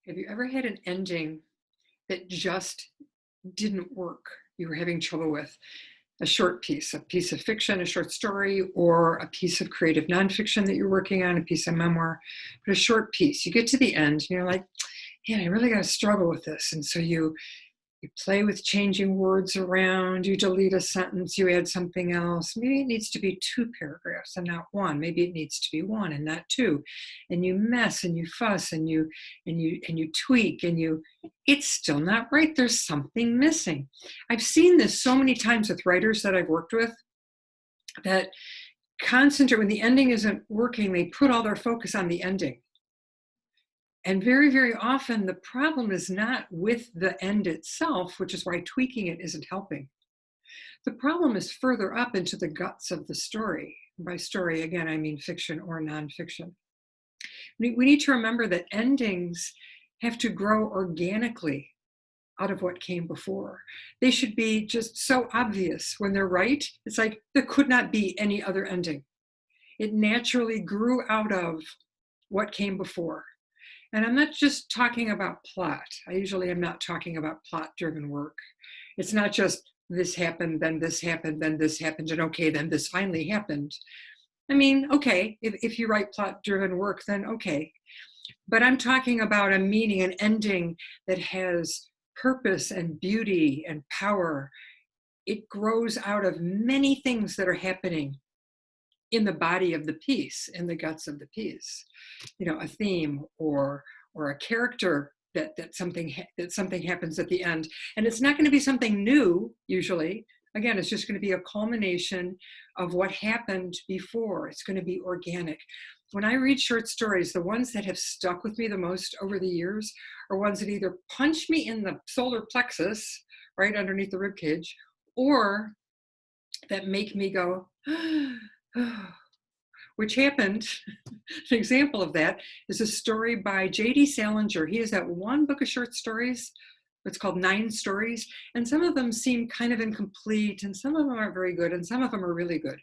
Have you ever had an ending that just didn't work? You were having trouble with a piece of fiction, a short story, or a piece of creative nonfiction that you're working on, a piece of memoir, but a short piece. You get to the end and you're like, man, I really got to struggle with this. And so you play with changing words around, you delete a sentence, you add something else. Maybe it needs to be two paragraphs and not one. Maybe it needs to be one and not two. And you mess and you fuss and you tweak and it's still not right. There's something missing. I've seen this so many times with writers that I've worked with that concentrate when the ending isn't working, they put all their focus on the ending. And very, very often the problem is not with the end itself, which is why tweaking it isn't helping. The problem is further up into the guts of the story. By story, again, I mean fiction or nonfiction. We need to remember that endings have to grow organically out of what came before. They should be just so obvious when they're right. It's like there could not be any other ending. It naturally grew out of what came before. And I'm not just talking about plot. I usually am not talking about plot-driven work. It's not just this happened, then this happened, then this happened, and okay, then this finally happened. I mean, okay, if you write plot-driven work, then okay. But I'm talking about a meaning, an ending that has purpose and beauty and power. It grows out of many things that are happening in the body of the piece, in the guts of the piece, a theme or a character that something happens at the end, and it's not going to be something new. Usually, again, it's just going to be a culmination of what happened before. It's going to be organic. When I read short stories, the ones that have stuck with me the most over the years are ones that either punch me in the solar plexus, right underneath the rib cage, or that make me go, which happened. An example of that is a story by J.D. Salinger. He has that one book of short stories. It's called 9 Stories. And some of them seem kind of incomplete, and some of them aren't very good, and some of them are really good.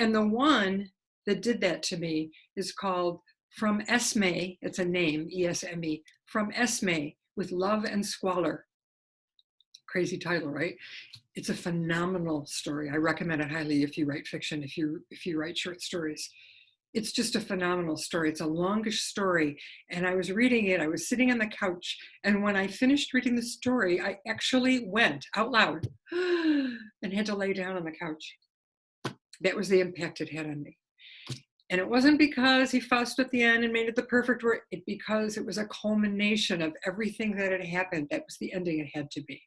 And the one that did that to me is called From Esme. It's a name, E-S-M-E. From Esme, with Love and Squalor. Crazy title, right? It's a phenomenal story. I recommend it highly if you write fiction, if you write short stories. It's just a phenomenal story. It's a longish story. And I was reading it, I was sitting on the couch, and when I finished reading the story, I actually went out loud and had to lay down on the couch. That was the impact it had on me. And it wasn't because he fussed at the end and made it the perfect word, because it was a culmination of everything that had happened. That was the ending it had to be.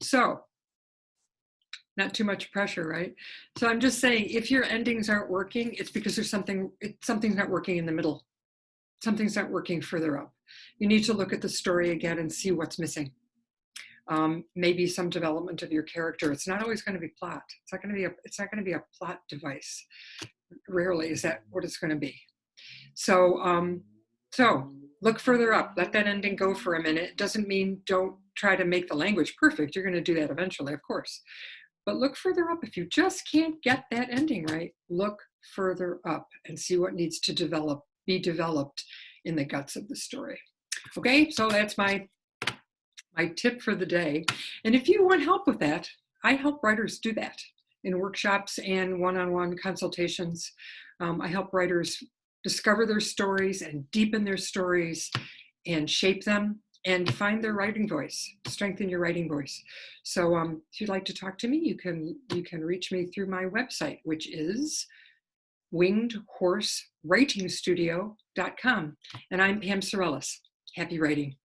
So, not too much pressure, right? So I'm just saying, if your endings aren't working, it's because something's not working in the middle. Something's not working further up. You need to look at the story again and see what's missing. Maybe some development of your character. It's not always going to be plot. It's not going to be a plot device. Rarely is that what it's going to be. So look further up. Let that ending go for a minute. It doesn't mean don't try to make the language perfect. You're going to do that eventually, of course. But look further up. If you just can't get that ending right, look further up and see what needs to be developed in the guts of the story. Okay, so that's my tip for the day. And if you want help with that, I help writers do that in workshops and one-on-one consultations. I help writers discover their stories and deepen their stories and shape them and find their writing voice, strengthen your writing voice. So if you'd like to talk to me, you can reach me through my website, which is wingedhorsewritingstudio.com. And I'm Pam Sorellis. Happy writing.